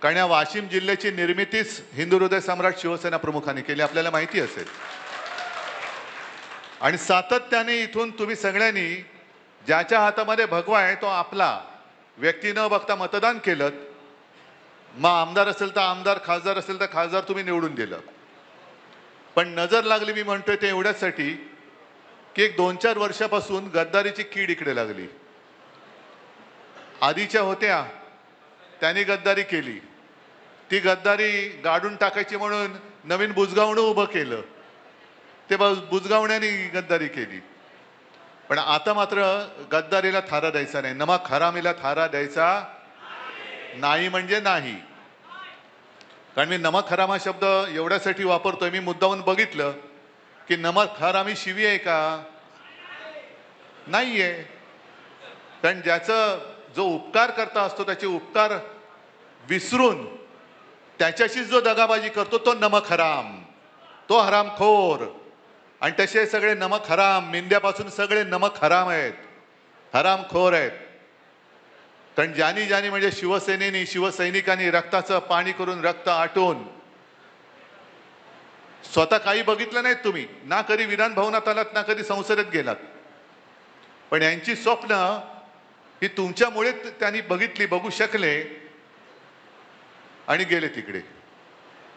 कारण या वाशिम जिल्ह्याची निर्मितीच हिंदू हृदय सम्राट शिवसेना प्रमुखांनी केली, आपल्याला माहिती असेल. आणि सातत्याने इथून तुम्ही सगळ्यांनी ज्याच्या हातामध्ये भगवा आहे तो आपला व्यक्ती न बघता मतदान केलं. मग आमदार असेल तर आमदार, खासदार असेल तर खासदार तुम्ही निवडून दिलं. पण नजर लागली, मी म्हणतोय ते एवढ्यासाठी की एक 2-4 वर्षापासून गद्दारीची कीड इकडे लागली. आधीच्या होत्या त्यांनी गद्दारी केली, ती गद्दारी गाडून टाकायची म्हणून नवीन बुजगावणं उभं केलं, ते बुजगावण्याने गद्दारी केली. पण आता मात्र गद्दारीला थारा द्यायचा नाही, नमक हरामीला थारा द्यायचा नाही म्हणजे नाही. कारण मी नमक हराम हा शब्द एवढ्यासाठी वापरतोय, मी मुद्दामून बघितलं की नमक हरामी शिवी आहे का? नाहीये. कारण ज्याचं जो उपकार करता असतो त्याचे उपकार विसरून त्याच्याशी जो दगाबाजी करतो तो नमक हराम, तो हरामखोर. आणि तसे सगळे नमक हराम, मेंढ्यापासून सगळे नमक हराम आहेत, हरामखोर आहेत. कारण ज्यानी म्हणजे शिवसेनेनी, शिवसैनिकांनी रक्ताचं पाणी करून, रक्त आटून, स्वतः काही बघितलं नाहीत तुम्ही, ना कधी विधान भवनात आलात ना कधी संसदेत गेलात. पण यांची स्वप्न ही तुमच्यामुळे त्यांनी बघितली, बघू शकले आणि गेले तिकडे.